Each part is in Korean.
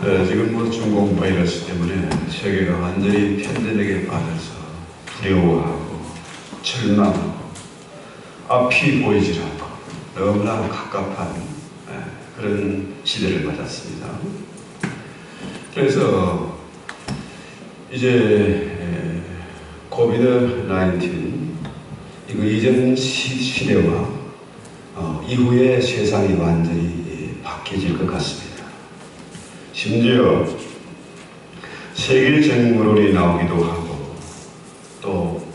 지금 뭐 중국 바이러스 때문에 세계가 완전히 팬데믹에 빠져서 두려워하고 절망하고 앞이 보이질 않고 너무나 갑갑한 그런 시대를 맞았습니다. 그래서 이제 코비드-19 이거 이전 시대와 이후의 세상이 완전히 바뀌어질 것 같습니다. 심지어 세계 정물원이 나오기도 하고 또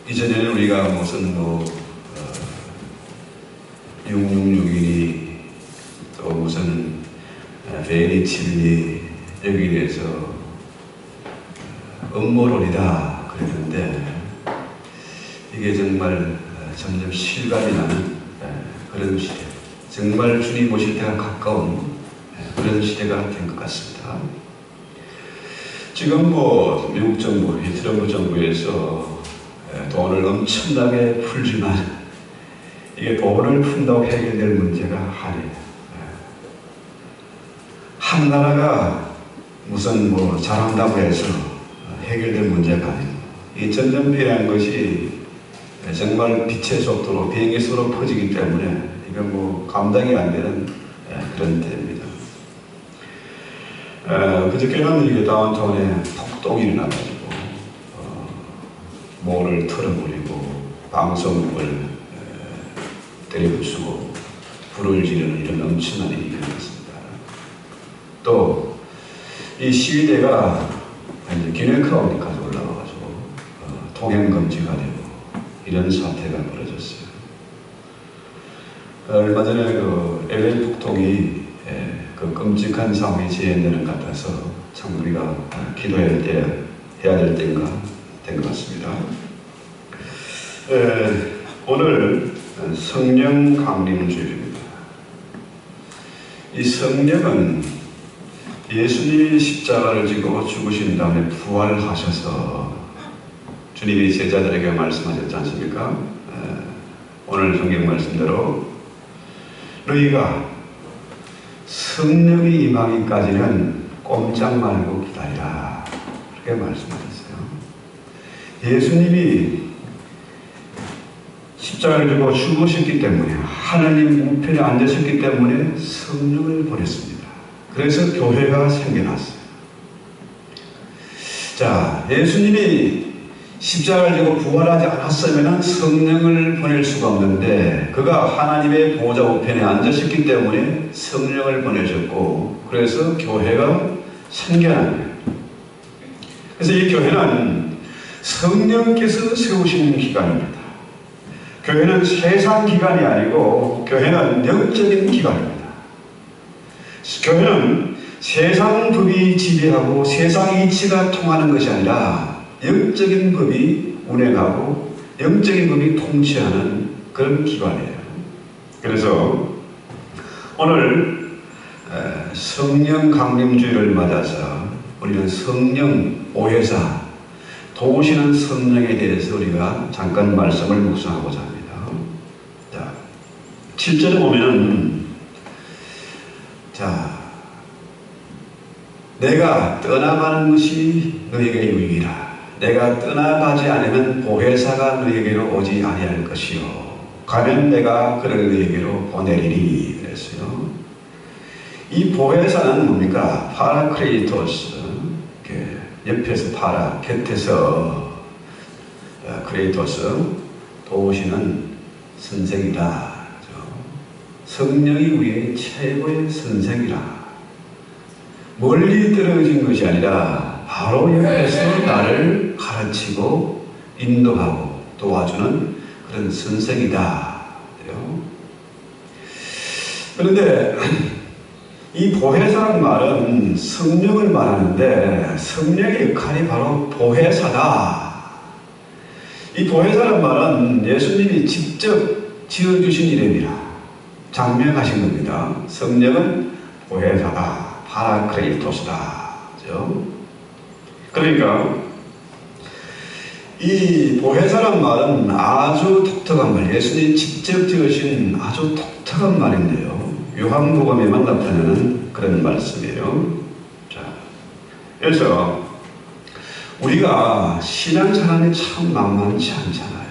이전에는 우리가 무슨 6661이 또 무슨 베니치니 여기에 대해서 음모론이다 그랬는데 이게 정말 점점 실감이 나는 그런 시대, 정말 주님 오실 때가 가까운 그런 시대가 된 것 같습니다. 지금 미국 정부, 트럼프 정부에서 돈을 엄청나게 풀지만 이게 돈을 푼다고 해결될 문제가 아니에요. 한 나라가 무슨 잘한다고 해서 해결될 문제가 아니에요. 이 전염병이라는 것이 정말 빛의 속도로, 비행기 속도로 퍼지기 때문에 이건 감당이 안 되는 그런 때입니다. 그저께는 이게 다운타운에 폭동이 일어나가지고 몰을 털어버리고 방송국을 때려부수고 불을 지르는 이런 엄청난 일이 일어났습니다. 또 이 시위대가 이제 기내카운티까지 올라가가지고 통행 금지가 되고 이런 사태가 벌어졌어요. 얼마 전에 LA 폭동이 그 끔찍한 상황이 재현되는 것 같아서 참 우리가 기도해야 될 때인가 된 것 같습니다. 오늘 성령 강림주일입니다. 이 성령은 예수님이 십자가를 지고 죽으신 다음에 부활하셔서 주님이 제자들에게 말씀하셨지 않습니까? 오늘 성경 말씀대로 너희가 성령이 임하기까지는 꼼짝 말고 기다리라 그렇게 말씀하셨어요. 예수님이 십자가를 지고 죽으셨기 때문에 하나님 우편에 앉으셨기 때문에 성령을 보냈습니다. 그래서 교회가 생겨났어요. 자, 예수님이 십자가를 지고 부활하지 않았으면 성령을 보낼 수가 없는데 그가 하나님의 보좌 우편에 앉으셨기 때문에 성령을 보내셨고 그래서 교회가 생겨난 거예요. 그래서 이 교회는 성령께서 세우시는 기관입니다. 교회는 세상 기관이 아니고 교회는 영적인 기관입니다. 교회는 세상 법이 지배하고 세상 이치가 통하는 것이 아니라 영적인 법이 운행하고 영적인 법이 통치하는 그런 기관이에요. 그래서 오늘 성령 강림주일을 맞아서 우리는 성령 오해사 도우시는 성령에 대해서 우리가 잠깐 말씀을 묵상하고자 합니다. 자, 7절에 보면 내가 떠나가는 것이 너에게 유익이라. 내가 떠나가지 않으면 보혜사가 너에게로 오지 아니할 것이요 가면 내가 그를 너에게로 보내리니 그랬어요. 이 보혜사는 뭡니까? 파라크레이토스, 옆에서 파라, 곁에서 크레이토스, 도우시는 선생이다. 성령이 우리의 최고의 선생이라. 멀리 떨어진 것이 아니라 바로 옆에서 나를 가르치고 인도하고 도와주는 그런 선생이다. 그런데 이 보혜사라는 말은 성령을 말하는데 성령의 역할이 바로 보혜사다. 이 보혜사라는 말은 예수님이 직접 지어주신 이름이라 장명하신 겁니다. 성령은 보혜사다. 파라크레이토스다. 그러니까 이 보혜사란 말은 아주 독특한 말, 예수님이 직접 지으신 아주 독특한 말인데요. 요한복음에만 나타나는 그런 말씀이에요. 자, 그래서 우리가 신앙생활이 참 만만치 않잖아요.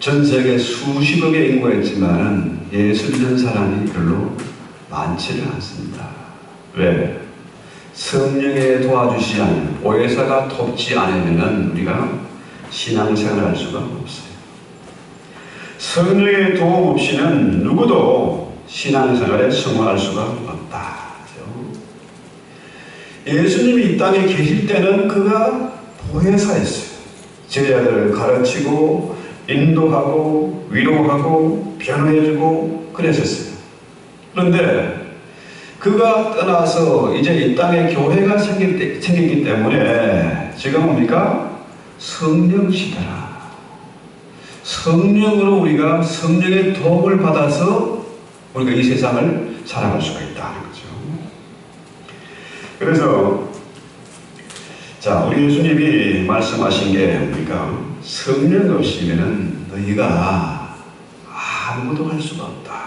전 세계 수십억의 인구가 있지만 예수 믿는 사람이 별로 많지는 않습니다. 왜? 성령의 도와주시지 않으면, 보혜사가 돕지 않으면 우리가 신앙생활을 할 수가 없어요. 성령의 도움 없이는 누구도 신앙생활에 성공할 수가 없다. 예수님이 이 땅에 계실 때는 그가 보혜사였어요. 제자들을 가르치고 인도하고 위로하고 변호해주고 그랬었어요. 그런데 그가 떠나서 이제 이 땅에 교회가 생겼기 때문에 지금 뭡니까? 성령 시대라. 성령으로 우리가 성령의 도움을 받아서 우리가 이 세상을 살아갈 수가 있다는 거죠. 그래서 자, 우리 예수님이 말씀하신 게 뭡니까? 성령 없이면 너희가 아무것도 할 수가 없다.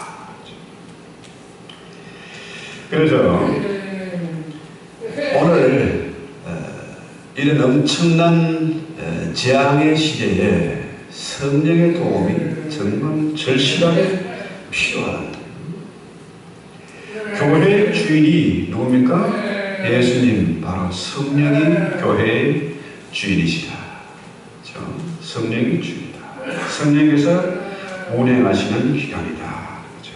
그래서 오늘 이런 엄청난 재앙의 시대에 성령의 도움이 정말 절실하게 필요하다. 교회의 주인이 누굽니까? 예수님, 바로 성령이 교회의 주인이시다. 그렇죠? 성령이 주인이다. 성령께서 운행하시는 기관이다. 그렇죠?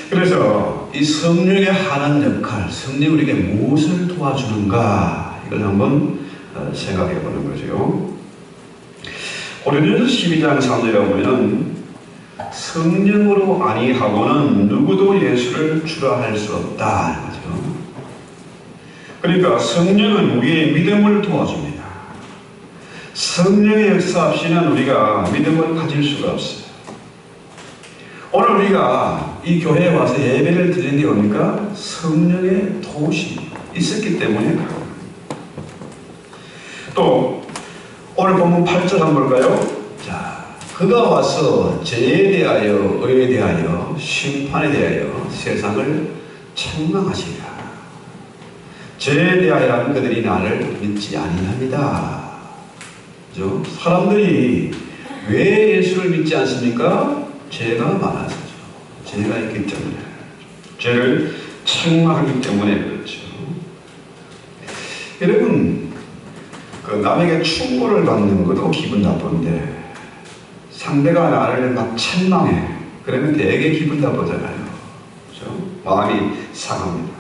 그래서 이 성령의 하는 역할, 성령이 우리에게 무엇을 도와주는가, 이걸 한번 생각해 보는 거죠. 고린도전서 12장 3절에 보면 성령으로 아니하고는 누구도 예수를 주라 할 수 없다. 그렇죠? 그러니까 성령은 우리의 믿음을 도와줍니다. 성령의 역사 없이는 우리가 믿음을 가질 수가 없어요. 오늘 우리가 이 교회에 와서 예배를 드리는 게 뭡니까? 성령의 도우심이 있었기 때문에 그런 겁니다. 또 오늘 본문 8절 한번 볼까요? 자, 그가 와서 죄에 대하여, 의에 대하여, 심판에 대하여 세상을 책망하시리라. 죄에 대하여는 그들이 나를 믿지 아니합니다. 그죠? 사람들이 왜 예수를 믿지 않습니까? 죄가 많아서죠. 죄가 있기 때문에. 죄를 책망하기 때문에 그렇죠. 여러분, 그 남에게 충고를 받는 것도 기분 나쁜데 상대가 나를 막 책망해. 그러면 되게 기분 나쁘잖아요. 그렇죠? 마음이 상합니다.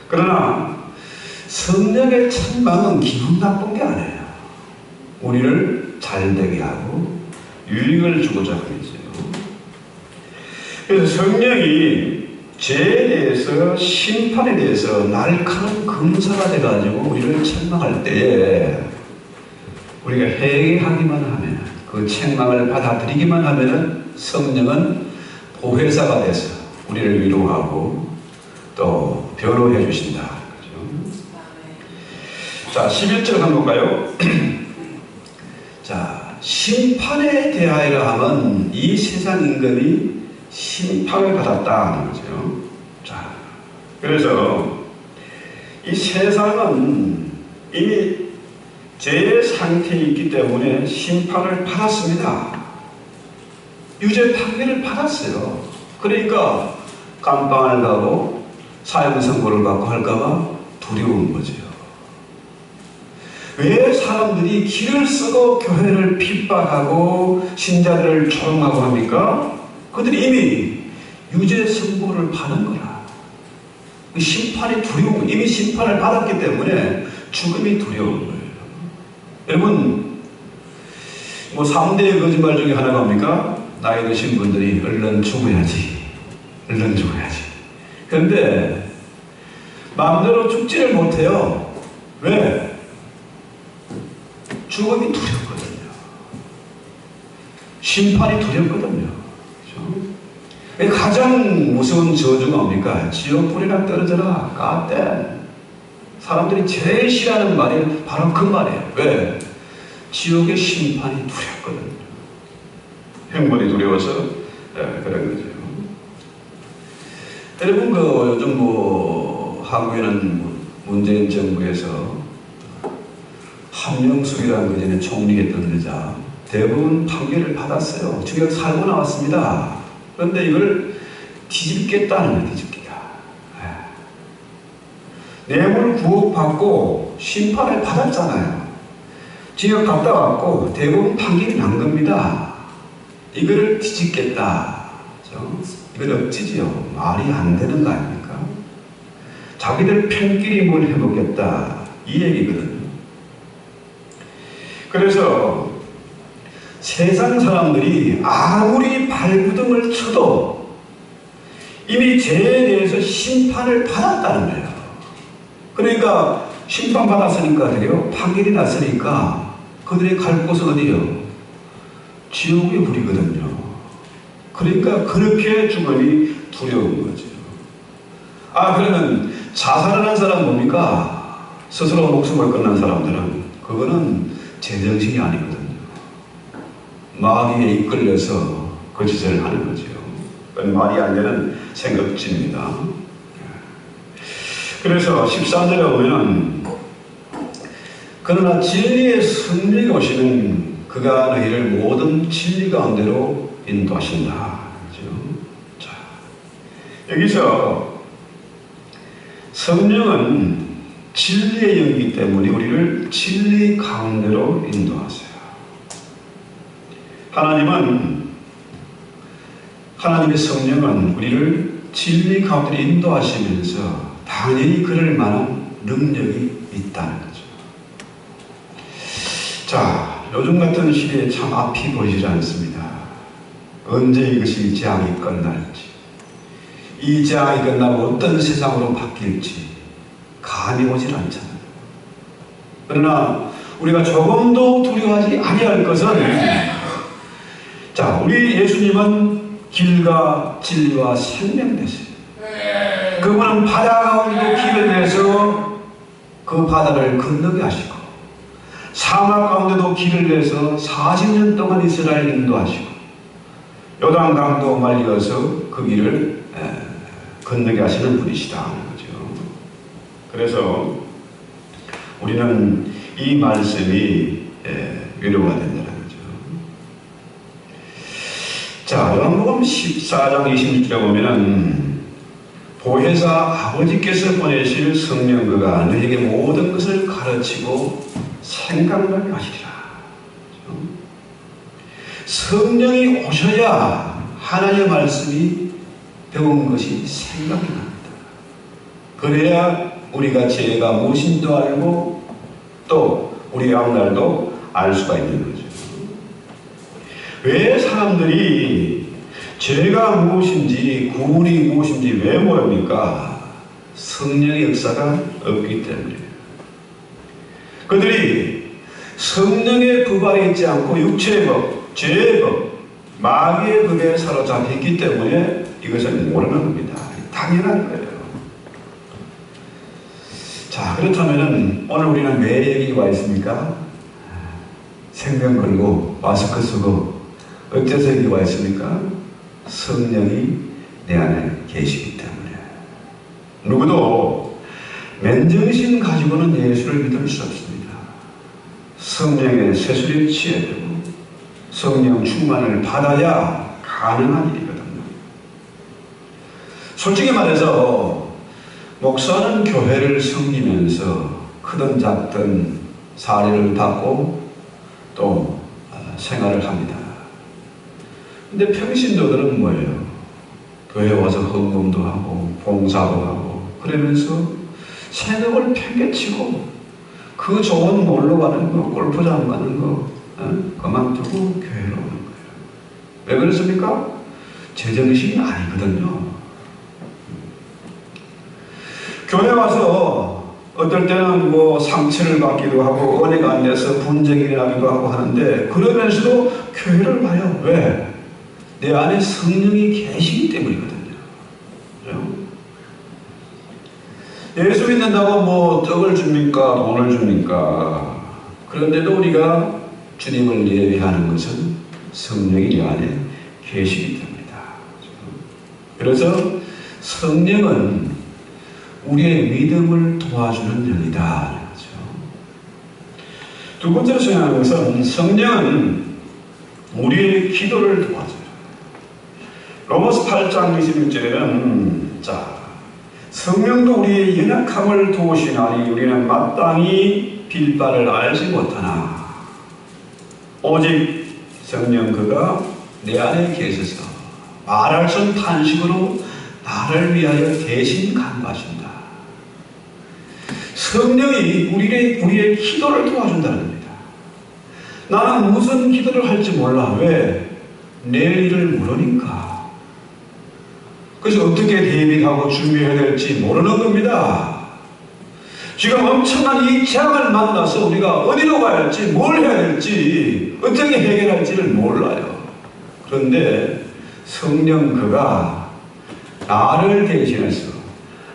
그러나 성령의 책망은 기분 나쁜 게 아니에요. 우리를 잘되게 하고 유익을 주고자 하겠죠. 그래서 성령이 죄에 대해서, 심판에 대해서 날카로운 검사가 돼가지고 우리를 책망할 때에 우리가 회개하기만 하면, 그 책망을 받아들이기만 하면 성령은 보혜사가 돼서 우리를 위로하고 또 변호해 주신다. 그렇죠? 자, 11절 한번 볼까요? 자, 심판에 대하여 하면 이 세상 임금이 심판을 받았다는 거죠. 자, 그래서 이 세상은 이미 죄의 상태에 있기 때문에 심판을 받았습니다. 유죄 판결을 받았어요. 그러니까 감방을 가고 사형 선고를 받고 할까봐 두려운 거죠. 왜 사람들이 길을 쓰고 교회를 핍박하고 신자들을 조롱하고 합니까? 그들이 이미 유죄 선고를 받은 거라. 심판이 두려운 거예요. 이미 심판을 받았기 때문에 죽음이 두려운 거예요. 여러분, 뭐 3대의 거짓말 중에 하나가 뭡니까? 나이 드신 분들이 얼른 죽어야지. 얼른 죽어야지. 그런데 마음대로 죽지를 못해요. 왜? 죽음이 두렵거든요. 심판이 두렵거든요. 그렇죠? 가장 무서운 저주가 뭡니까? 지옥불이나 떨어져라. 까떼. 사람들이 제일 싫어하는 말이 바로 그 말이에요. 왜? 지옥의 심판이 두렵거든요. 형벌이 두려워서 그런 거죠. 여러분, 요즘 한국에는 문재인 정부에서 한명숙이라는 그 전에 총리했던 여자 대부분 판결을 받았어요. 징역 살고 나왔습니다. 그런데 이걸 뒤집겠다는 거예요. 뒤집기다. 뇌물 9억 받고 심판을 받았잖아요. 징역 갔다 왔고 대부분 판결이 난 겁니다. 이거를 뒤집겠다. 이건 억지지요. 말이 안 되는 거 아닙니까? 자기들 편끼리 뭘 해보겠다. 이 얘기거든요. 그래서 세상 사람들이 아무리 발부둥을 쳐도 이미 죄에 대해서 심판을 받았다는 거예요. 그러니까 심판받았으니까 어디요? 판결이 났으니까 그들이 갈 곳은 어디요? 지옥의 불이거든요. 그러니까 그렇게 죽음이 두려운 거죠. 그러면 자살을 한 사람 뭡니까? 스스로 목숨을 끊는 사람들은 그거는 제정신이 아니거든요. 마귀에 이끌려서 그 짓을 하는 거죠. 그건 말이 안 되는 생각지입니다. 그래서 13절에 보면 그러나 진리의 승리가 오시는 그가 너희를 모든 진리 가운데로 인도하신다. 자, 여기서 성령은 진리의 영이기 때문에 우리를 진리 가운데로 인도하세요. 하나님의 성령은 우리를 진리 가운데로 인도하시면서 당연히 그럴 만한 능력이 있다는 거죠. 자, 요즘 같은 시대에 참 앞이 보이지 않습니다. 언제 이것이 재앙이 끝날지, 이 재앙이 끝나고 어떤 세상으로 바뀔지 감이 오질 않잖아요. 그러나 우리가 조금도 두려워하지 아니할 것은, 자, 우리 예수님은 길과 진리와 생명 되세요. 그분은 바다 가운데도 길을 내서 그 바다를 건너게 하시고, 사막 가운데도 길을 내서 40년 동안 이스라엘 인도하시고, 요단강도 말려서 그 길을 건너게 하시는 분이시다 하는 거죠. 그래서 우리는 이 말씀이 위로가 된다는 거죠. 자, 요한복음 14장 26절에 보면은 보혜사 아버지께서 보내실 성령 그가 너에게 모든 것을 가르치고 생각나게 하시리라. 성령이 오셔야 하나님의 말씀이 배운 것이 생각이 납니다. 그래야 우리가 죄가 무엇인지도 알고 또 우리 앞날도 알 수가 있는 거죠. 왜 사람들이 죄가 무엇인지 구원이 무엇인지 왜 모릅니까? 성령의 역사가 없기 때문이에요. 그들이 성령의 법 아래 있지 않고 육체의 법, 죄의 법, 마귀의 법에 사로잡혔기 때문에 이것을 모르는 겁니다. 당연한 거예요. 자, 그렇다면 오늘 우리는 왜 여기 와 있습니까? 생명 걸고 마스크 쓰고 어째서 여기 와 있습니까? 성령이 내 안에 계시기 때문에. 누구도 맨정신 가지고는 예수를 믿을 수 없습니다. 성령의 세술에 취해야 되고 성령 충만을 받아야 가능한 일이거든요. 솔직히 말해서 목사는 교회를 섬기면서 크든 작든 사례를 받고 또 생활을 합니다. 근데 평신도들은 뭐예요? 교회 와서 헌금도 하고 봉사도 하고 그러면서 생업을 팽개치고 그 좋은 놀러 가는 거, 골프장 가는 거 그만두고 교회로 오는 거예요. 왜 그렇습니까? 제정신이 아니거든요. 교회 와서 어떨 때는 상처를 받기도 하고 은혜가 안 돼서 분쟁이 일어나기도 하고 하는데 그러면서도 교회를 와요. 왜? 내 안에 성령이 계시기 때문이거든요. 예수 믿는다고 떡을 줍니까? 돈을 줍니까? 그런데도 우리가 주님을 예배하는 것은 성령이 내 안에 계시기 때문이다. 그래서 성령은 우리의 믿음을 도와주는 영이다. 두 번째로 생각하는 것은 성령은 우리의 기도를 도와줘요. 로마서 8장 21절에는 성령도 우리의 연약함을 도우시나니 우리는 마땅히 빌 바를 알지 못하나 오직 성령 그가 내 안에 계셔서 말할 수 없는 탄식으로 나를 위하여 대신 간구하신다. 성령이 우리의 기도를 도와준다는 겁니다. 나는 무슨 기도를 할지 몰라. 왜? 내일 일을 모르니까. 그래서 어떻게 대비하고 준비해야 될지 모르는 겁니다. 지금 엄청난 이 재앙을 만나서 우리가 어디로 가야 할지, 뭘 해야 될지, 어떻게 해결할지를 몰라요. 그런데 성령 그가 나를 대신해서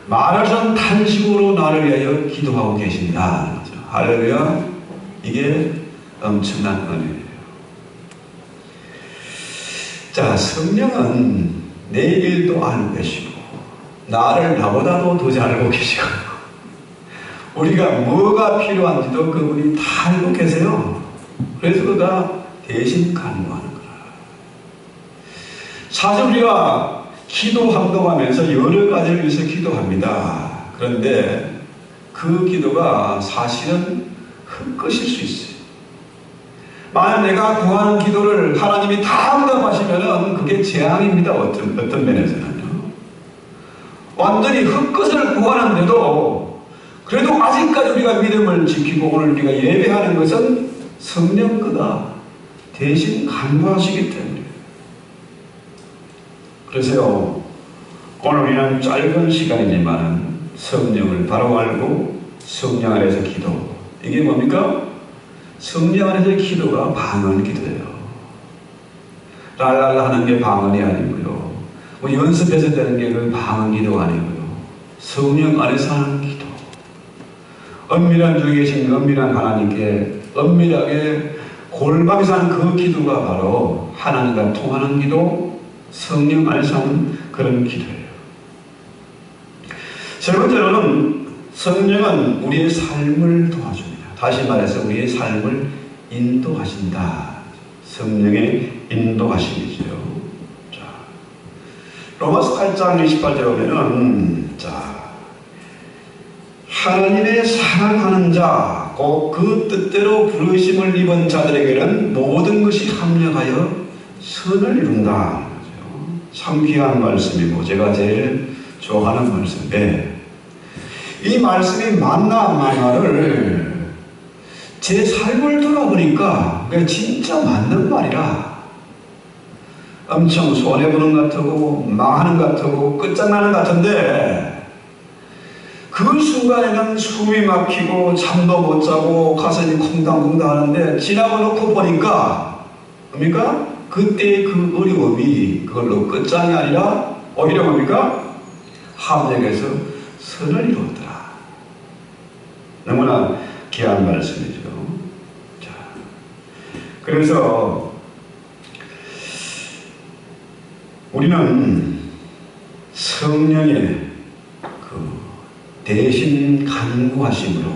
말할 수 없는 탄식으로 나를 위하여 기도하고 계신다. 할렐루야. 이게 엄청난 은혜예요. 성령은 내 일도 알고 계시고 나를 나보다도 더 잘 알고 계시고 우리가 뭐가 필요한지도 그분이 다 알고 계세요. 그래서 그가 대신 간구하는 거라. 사실 우리가 기도 항동하면서 여러 가지를 위해서 기도합니다. 그런데 그 기도가 사실은 헛것일 수 있어요. 만약 내가 구하는 기도를 하나님이 다 응답하시면 그게 재앙입니다. 어떤 면에서는요. 완전히 헛것을 구하는데도 그래도 아직까지 우리가 믿음을 지키고 오늘 우리가 예배하는 것은 성령 그가 대신 간구하시기 때문에. 그래서요, 오늘 우리는 짧은 시간이지만 성령을 바로 알고 성령 안에서 기도. 이게 뭡니까? 성령 안에서의 기도가 방언 기도예요. 랄랄라 하는 게 방언이 아니고요. 뭐 연습해서 되는 게 그 방언 기도가 아니고요. 성령 안에서 하는 기도. 엄밀한 중에 계신 엄밀한 하나님께 엄밀하게 골방에서 하는 그 기도가 바로 하나님과 통하는 기도, 성령 안에서 하는 그런 기도예요. 세 번째로는 성령은 우리의 삶을 도와줍니다. 다시 말해서 우리의 삶을 인도하신다. 성령의 인도하심이죠. 로마서 8장 28절에 보면은 하나님의 사랑하는 자, 곧 그 뜻대로 부르심을 입은 자들에게는 모든 것이 합력하여 선을 이룬다. 참 귀한 말씀이고 제가 제일 좋아하는 말씀인데 이 말씀이 맞나 안 맞나를 제 삶을 돌아보니까 진짜 맞는 말이라 엄청 손해보는 것 같고 망하는 것 같고 끝장나는 것 같은데 그 순간에는 숨이 막히고 잠도 못 자고 가슴이 콩당콩당 하는데 지나고 놓고 보니까 뭡니까? 그때의 그 어려움이 그걸로 끝장이 아니라 오히려 뭡니까? 합력해서 선을 이루었더라. 너무나 귀한 말씀이죠. 그래서 우리는 성령의 그 대신 간구하심으로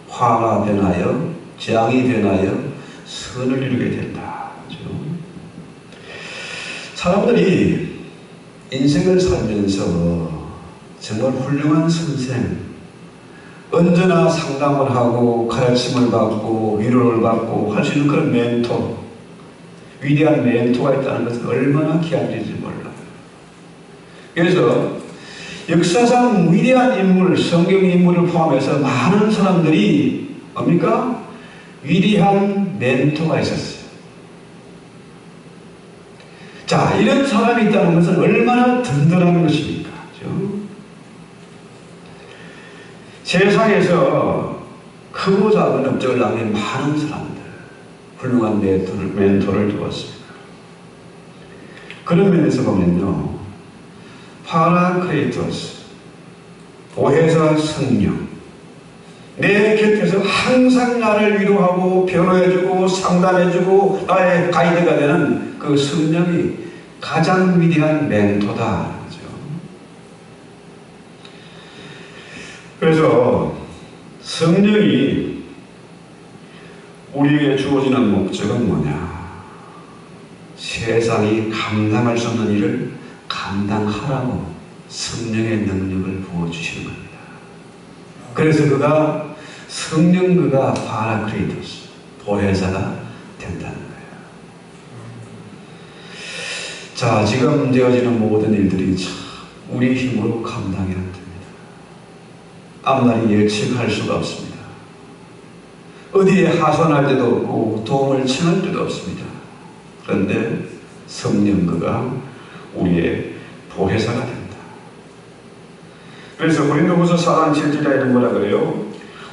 화가 변하여 재앙이 변하여 선을 이루게 된다. 그렇죠? 사람들이 인생을 살면서 정말 훌륭한 선생, 언제나 상담을 하고 가르침을 받고 위로를 받고 할 수 있는 그런 멘토, 위대한 멘토가 있다는 것은 얼마나 귀한 일인지 몰라요. 그래서 역사상 위대한 인물, 성경 인물을 포함해서 많은 사람들이 뭡니까? 위대한 멘토가 있었어요. 이런 사람이 있다는 것은 얼마나 든든한 것입니까? 그렇죠? 세상에서 크고 작은 업적을 남긴 많은 사람들, 훌륭한 멘토를 두었습니다. 그런 면에서 보면요, 파라크레이토스, 보혜사 성령, 내 곁에서 항상 나를 위로하고 변호해주고 상담해주고 나의 가이드가 되는 그 성령이 가장 위대한 멘토다. 그렇죠? 그래서 성령이 우리에게 주어지는 목적은 뭐냐? 세상이 감당할 수 없는 일을 감당하라고 성령의 능력을 부어주시는 겁니다. 그래서 그가 성령 그가 파라크리토스 보혜사가 된다는 거예요. 자, 지금 되어지는 모든 일들이 참 우리 힘으로 감당이 안 됩니다. 앞날이 예측할 수가 없습니다. 어디에 하소연할 때도 없고 도움을 청할 때도 없습니다. 그런데 성령 그가 우리의 보혜사가 된다. 그래서 고린도후서 4장 7절에 뭐라 그래요?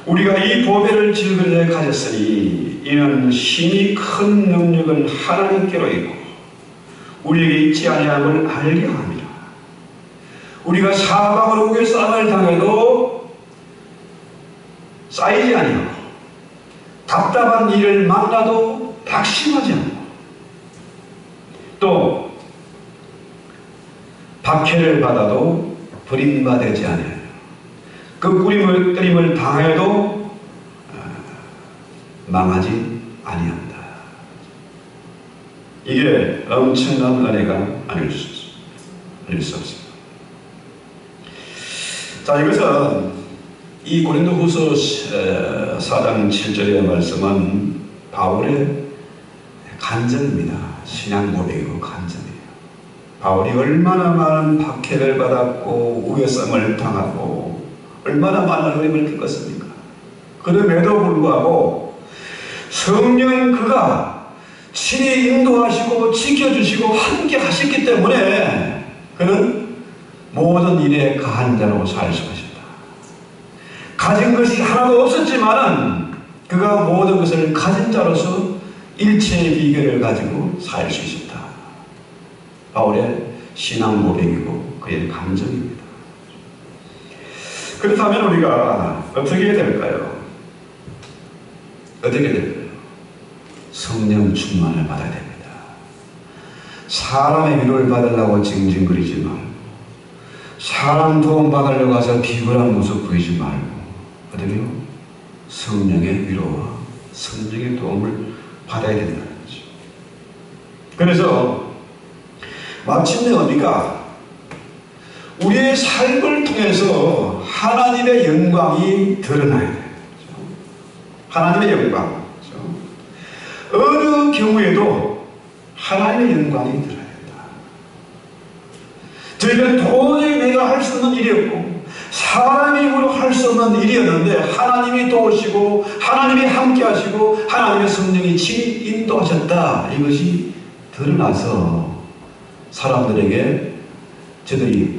우리가 이 보배를 질그릇에 가졌으니 이는 힘이 큰 능력은 하나님께로 있고 우리에게 있지 아니함을 알게 합니다. 우리가 사방으로 우겨 싸움을 당해도 쌓이지 아니하고 답답한 일을 만나도 낙심하지 않고 또 박해를 받아도 버림받지 않아요. 그 꾸림을 당해도 망하지 아니한다. 이게 엄청난 은혜가 아닐 수 없습니다. 자, 이것은 이 고린도후서 4장 7절의 말씀은 바울의 간증입니다. 신앙 고백이고 간증이에요. 바울이 얼마나 많은 박해를 받았고 우겨쌈을 당하고 얼마나 많은 어려움을 겪었습니까? 그럼에도 불구하고 성령 그가 친히 인도하시고 지켜주시고 함께 하셨기 때문에 그는 모든 일에 가한 자로 살 수 있었다. 가진 것이 하나도 없었지만은 그가 모든 것을 가진 자로서 일체의 비결을 가지고 살 수 있었다. 바울의 신앙 고백이고 그의 감정입니다. 그렇다면 우리가 어떻게 될까요? 어떻게 될까요? 성령 충만을 받아야 됩니다. 사람의 위로를 받으려고 징징거리지 말고 사람 도움 받으려고 해서 비굴한 모습 보이지 말고 어떻게요? 성령의 위로와 성령의 도움을 받아야 된다는 거죠. 그래서 마침내 뭡니까? 우리의 삶을 통해서 하나님의 영광이 드러나야 돼요. 하나님의 영광. 어느 경우에도 하나님의 영광이 드러나야 된다. 저희는 도저히 내가 할 수 없는 일이었고 사람의 힘으로 할 수 없는 일이었는데 하나님이 도우시고 하나님이 함께 하시고 하나님의 성령이 친히 인도하셨다. 이것이 드러나서 사람들에게 저들이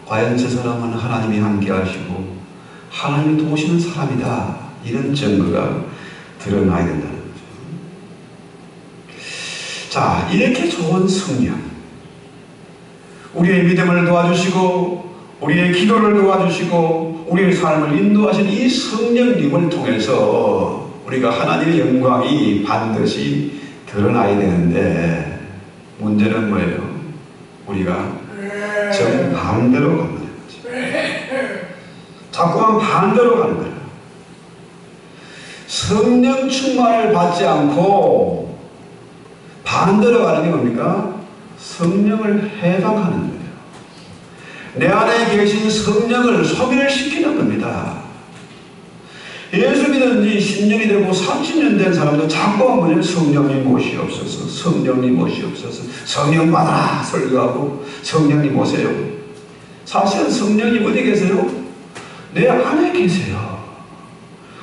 과연 저 사람은 하나님이 함께 하시고 하나님이 도우시는 사람이다. 이런 증거가 드러나야 된다는 거죠. 자, 이렇게 좋은 성령, 우리의 믿음을 도와주시고 우리의 기도를 도와주시고 우리의 삶을 인도하신 이 성령님을 통해서 우리가 하나님의 영광이 반드시 드러나야 되는데 문제는 뭐예요? 우리가 정반대로 가는 거죠. 자꾸만 반대로 가는 거예요. 성령 충만을 받지 않고 반대로 가는 게 뭡니까? 성령을 해방하는 거예요. 내 안에 계신 성령을 소멸시키는 겁니다. 예수 믿은 지 10년이 되고 30년 된 사람도 자꾸 한 번에 성령님 오시옵소서, 성령님 오시옵소서, 성령 받아라 설교하고 성령님 오세요. 사실은 성령님 어디 계세요? 내 안에 계세요.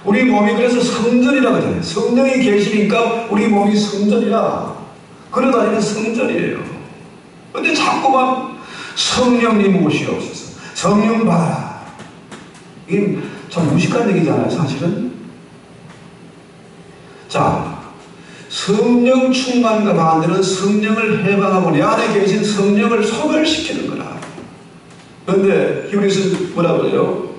우리 몸이 그래서 성전이라고 하잖아요. 성령이 계시니까 우리 몸이 성전이라. 그러다니는 성전이에요. 근데 자꾸만 성령님 오시옵소서, 성령 받아라. 이게 참 무식한 얘기잖아요, 사실은. 자, 성령 충만과 반대는 성령을 해방하고 내 안에 계신 성령을 소멸시키는 거라. 그런데 히브리서 뭐라 그래요?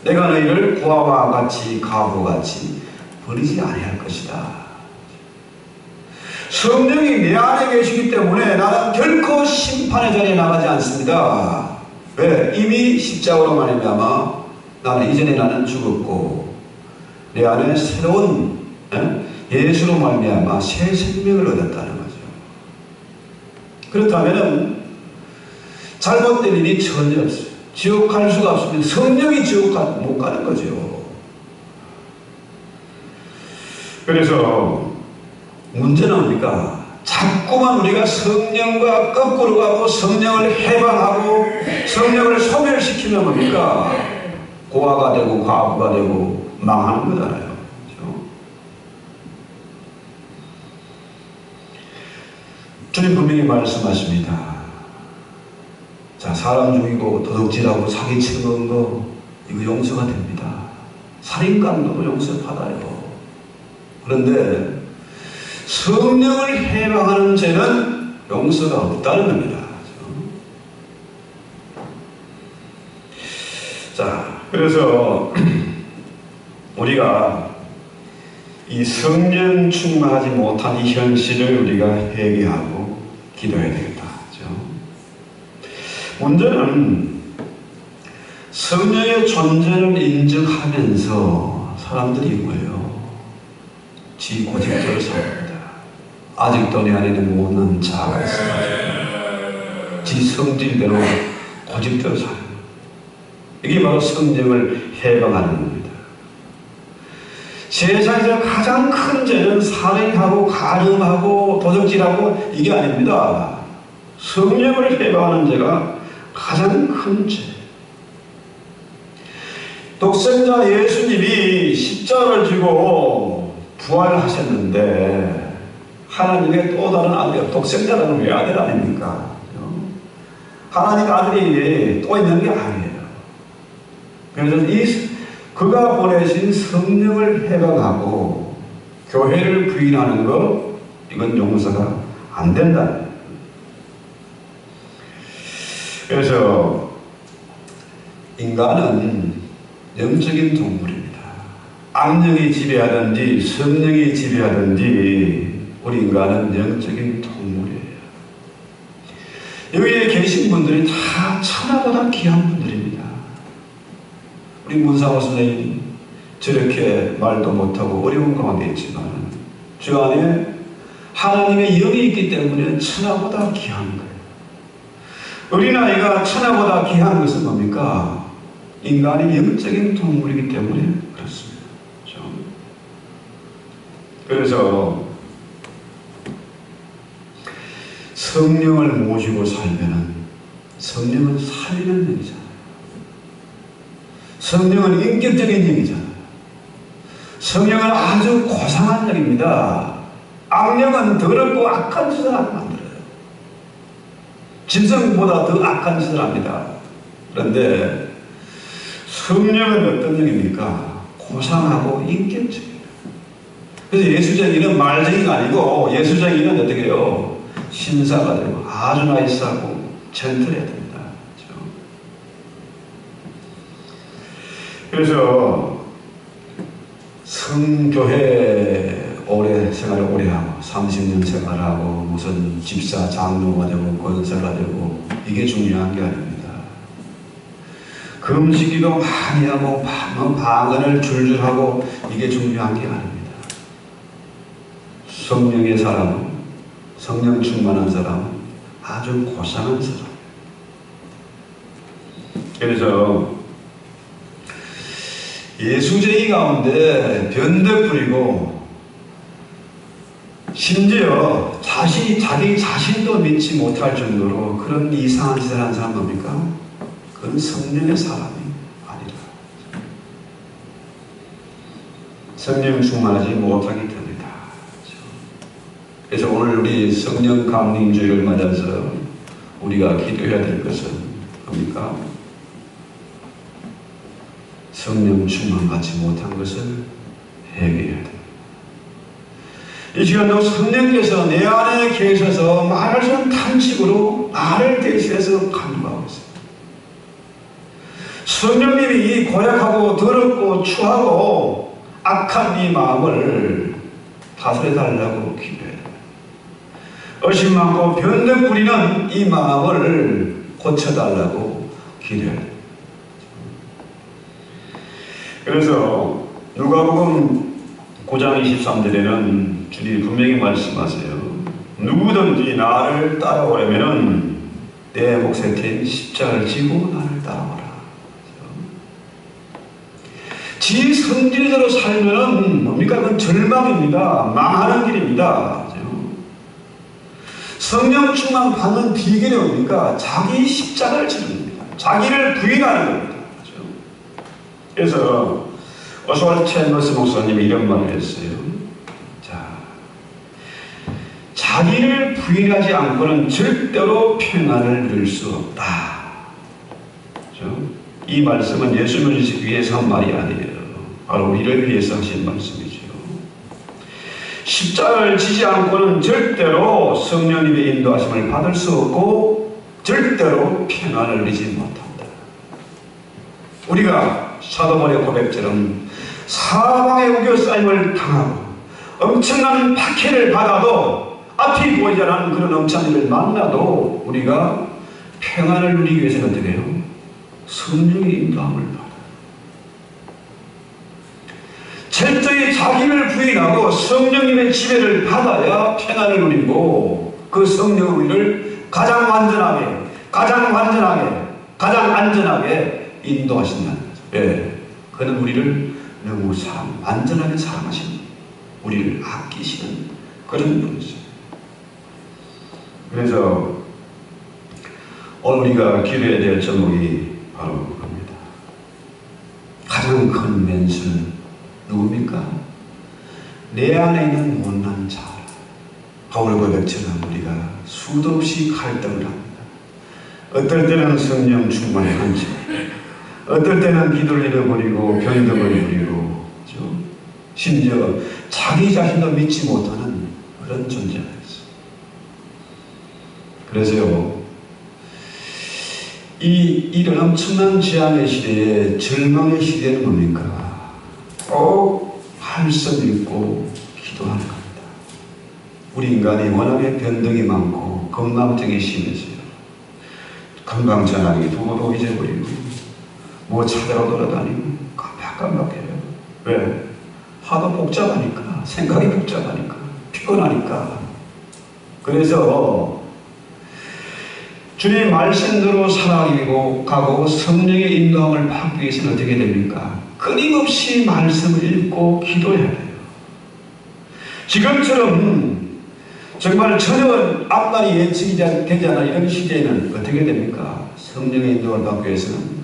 내가 너희를 고아와 같이 가부같이 버리지 아니할 것이다. 성령이 내 안에 계시기 때문에 나는 결코 심판의 자리에 나가지 않습니다. 왜? 이미 십자가로 말미암아 나는 이전에 나는 죽었고 내 안에 새로운 예수로 말미암아 새 생명을 얻었다는 거죠. 그렇다면 잘못된 일이 전혀 없어요. 지옥 갈 수가 없으면 성령이 지옥 못 가는 거죠. 그래서 문제는 뭡니까? 자꾸만 우리가 성령과 거꾸로 가고 성령을 해방하고 성령을 소멸시키면 뭡니까? 고아가 되고 과부가 되고 망하는 거잖아요. 그렇죠? 주님 분명히 말씀하십니다. 자, 사람 죽이고 도둑질하고 사기치는 거 이거 용서가 됩니다. 살인감도 용서받아요. 그런데 성령을 해방하는 죄는 용서가 없다는 겁니다. 자, 그래서 우리가 이 성령 충만하지 못한 이 현실을 우리가 회개하고 기도해야 되겠다. 문제는 성령의 존재를 인정하면서 사람들이 뭐예요? 지 고집대로 삽니다. 아직도 내 안에는 못난 자아가 있어요. 지 성질대로 고집대로 살아요. 이게 바로 성령을 해방하는 겁니다. 세상에서 가장 큰 죄는 살인하고 가늠하고 도둑질하고 이게 아닙니다. 성령을 해방하는 죄가 가장 큰 죄. 독생자 예수님이 십자가를 지고 부활하셨는데 하나님의 또 다른 아들, 독생자라는 왜 아들 아닙니까? 하나님 아들이 또 있는 게 아니에요. 그래서 그가 보내신 성령을 해방하고 교회를 부인하는 것, 이건 용서가 안 된다. 그래서 인간은 영적인 동물입니다. 악령이 지배하든지 성령이 지배하든지 우리 인간은 영적인 동물이에요. 여기에 계신 분들이 다 천하보다 귀한 분들입니다. 우리 문상호 선생님 저렇게 말도 못하고 어려운 가운데 있지만 주 안에 하나님의 영이 있기 때문에 천하보다 귀한 거예요. 어린아이가 천하보다 귀한 것은 뭡니까? 인간이 영적인 동물이기 때문에 그렇습니다. 그렇죠? 그래서 성령을 모시고 살면은 성령은 살리는 영이잖아요. 성령은 인격적인 영이잖아요. 성령은 아주 고상한 영입니다. 악령은 더럽고 악한 짓을 하게 만들어요. 짐승보다 더 악한 짓을 합니다. 그런데 성령은 어떤 영입니까? 고상하고 인격적이에요. 그래서 예수쟁이는 말쟁이가 아니고 예수쟁이는 어떻게 해요? 신사가 되고 아주 나이스하고 젠틀해야 됩니다. 그래서 성교회 오래 생활을 오래 하고 30년 생활하고 무슨 집사 장로가 되고 권사가 되고 이게 중요한 게 아닙니다. 금식기도 많이 하고 방언을 줄줄 하고 이게 중요한 게 아닙니다. 성령의 사람은 성령 충만한 사람은 아주 고상한 사람. 그래서 예수쟁이 가운데 변덕 부리고 심지어 자기 자신도 믿지 못할 정도로 그런 이상한 짓을 하는 사람 뭡니까? 그건 성령의 사람이 아니라 성령 충만하지 못하기 때문이다. 그래서 오늘 우리 성령 강림주일을 맞아서 우리가 기도해야 될 것은 뭡니까? 성령 충만받지 못한 것을 회개해야 됩니다. 이 시간도 성령께서 내 안에 계셔서 말할 수 없는 탄식으로 나를 대신해서 간구하고 있습니다. 성령님이 이 고약하고 더럽고 추하고 악한 이 마음을 다스려달라고 기도해야 됩니다. 의심 많고 변덕 부리는 이 마음을 고쳐달라고 기도해야 돼요. 그래서 누가복음 9장 23절에는 주님이 분명히 말씀하세요. 누구든지 나를 따라오려면 내 몫에 댄 십자가를 지고 나를 따라오라. 지 성질대로 살면은 뭡니까? 그건 절망입니다. 망하는 길입니다. 성령 충만 받는 비결이 뭡니까? 자기 십자가를 지는 겁니다. 자기를 부인하는 겁니다. 그래서 오스왈드 챔버스 목사님이 이런 말을 했어요. 자기를 부인하지 않고는 절대로 평안을 누릴 수 없다. 그렇죠? 이 말씀은 예수님을 위해서 한 말이 아니에요. 바로 우리를 위해서 하신 말씀이죠. 십자가를 지지 않고는 절대로 성령님의 인도하심을 받을 수 없고 절대로 평안을 누리지 못한다. 우리가 사도 바울의 고백처럼 사방의 우겨싸임을 당하고 엄청난 박해를 받아도 앞이 보이지 않는 그런 엄청난 일을 만나도 우리가 평안을 누리기 위해서는 어떻게 해요? 성령의 인도함을 받아요. 철저히 자기를 부인하고 성령님의 지배를 받아야 평안을 누리고 그 성령의 우리를 가장 완전하게, 가장 안전하게 인도하신다는 거죠. 왜? 그는 우리를 너무 완전하게 사랑하시는, 우리를 아끼시는 그런 분이죠. 그래서 오늘 우리가 기도해야 될 제목이 바로 그겁니다. 가장 큰 맨수는 누굽니까? 내 안에 있는 못난 자. 바울 고백처럼 우리가 수도 없이 갈등을 합니다. 어떨 때는 성령 충만의 한지, 어떨 때는 기도를 잃어버리고 변덕을 부리고, 그렇죠? 심지어 자기 자신도 믿지 못하는 그런 존재가 있어요. 그래서요, 이런 엄청난 재앙의 시대에, 절망의 시대는 뭡니까? 꼭 말씀 읽고 기도하는 겁니다. 우리 인간이 워낙에 변덕이 많고 건강증이 심해서요. 금방 전화기 두고도 잊어버리고 뭐 찾아러 돌아다니고 깜빡깜빡해요. 왜? 하도 복잡하니까, 생각이 복잡하니까, 피곤하니까. 그래서 주님 말씀대로 살아가고 가고 성령의 인도함을 받기 위해서는 어떻게 됩니까? 끊임없이 말씀을 읽고 기도해야 돼요. 지금처럼 정말 전혀 앞날이 예측이 되지 않아 이런 시대에는 어떻게 됩니까? 성령의 인도를 받기 위해서는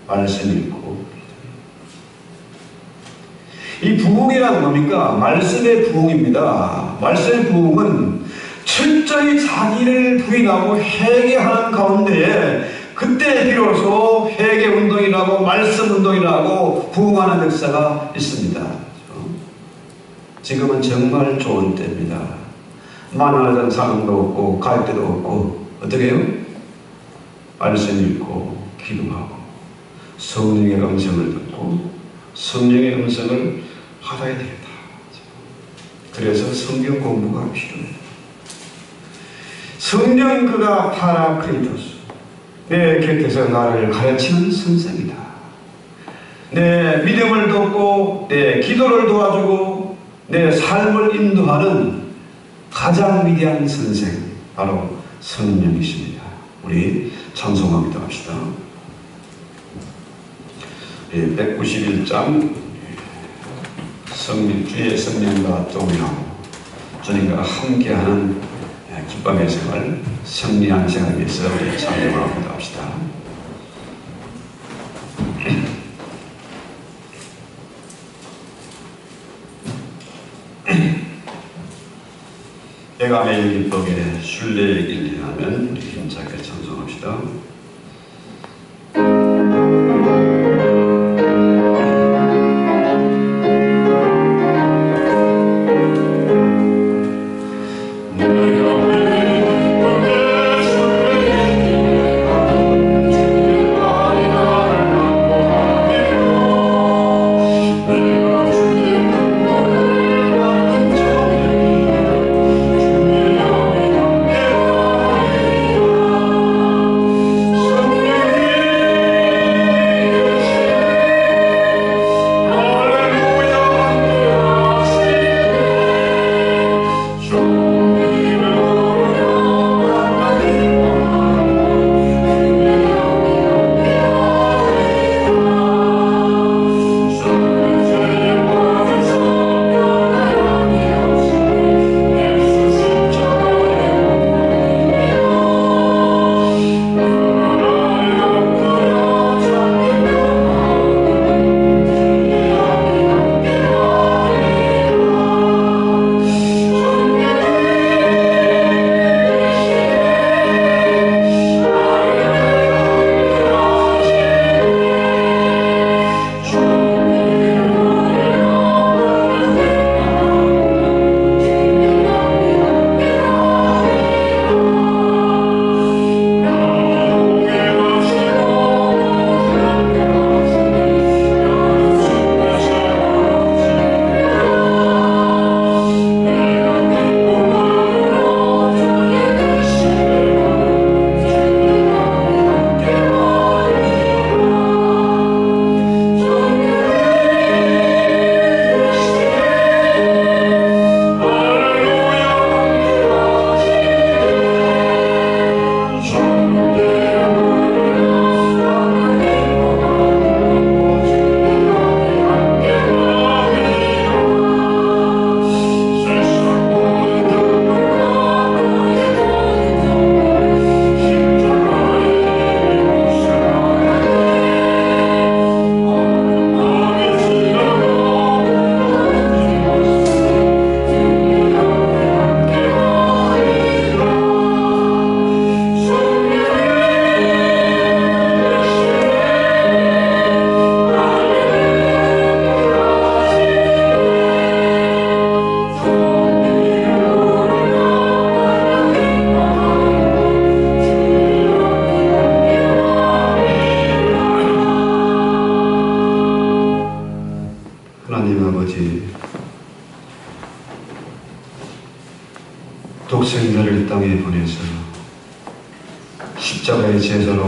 말씀을 읽고 이 부흥이란 뭡니까? 말씀의 부흥입니다. 말씀의 부흥은 철저히 자기를 부인하고 회개하는 가운데 그때 비로소 회개 운동이라고 말씀 운동이라고 부흥하는 역사가 있습니다. 지금은 정말 좋은 때입니다. 만원하던 사람도 없고 갈 데도 없고 어떻게 해요? 말씀 읽고 기도하고 성령의 음성을 듣고 성령의 음성을 받아야 됩니다. 그래서 성경 공부가 필요해요. 성령 그가 파라크리토스, 내 곁에서 나를 가르치는 선생이다. 내 믿음을 돕고 내 기도를 도와주고 내 삶을 인도하는 가장 위대한 선생, 바로 성령이십니다. 우리 찬송하며 기도합시다. 191장 주의 성령과 동행하고 주님과 함께하는 기쁨의 생활, 승리하는 생활을 위해서 우리 찬송하며 기도합시다. 내가 매일 기쁘게 순례의 길 행하면 우리 힘차게 찬송합시다. 내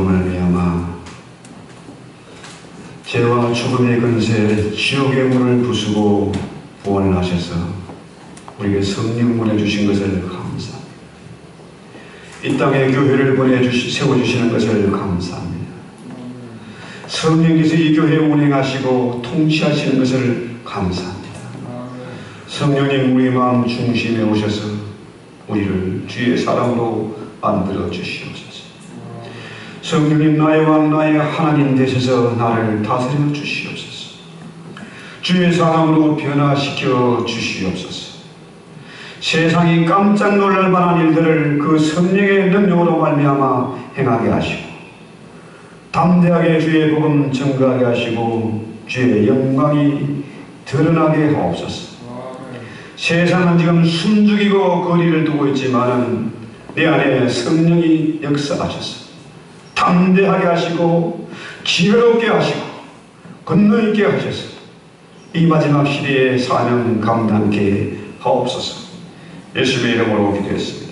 말미암아 죄와 죽음의 근세, 지옥의 문을 부수고 구원을 하셔서 우리에게 성령 보내주신 것을 감사합니다. 이 땅에 교회를 세워주시는 것을 감사합니다. 성령께서 이 교회에 운행하시고 통치하시는 것을 감사합니다. 성령님 우리 마음 중심에 오셔서 우리를 주의 사람으로 만들어 주시옵소서. 성령님 나의 왕 나의 하나님 되셔서 나를 다스려 주시옵소서. 주의 사람으로 변화시켜 주시옵소서. 세상이 깜짝 놀랄 만한 일들을 그 성령의 능력으로 말미암아 행하게 하시고 담대하게 주의 복음 전가하게 하시고 주의 영광이 드러나게 하옵소서. 세상은 지금 숨죽이고 거리를 두고 있지만 내 안에 성령이 역사하셔서 담대하게 하시고 지혜롭게 하시고 권능있게 하셔서 이 마지막 시대의 사명 감당케 하옵소서. 예수의 이름으로 기도했습니다.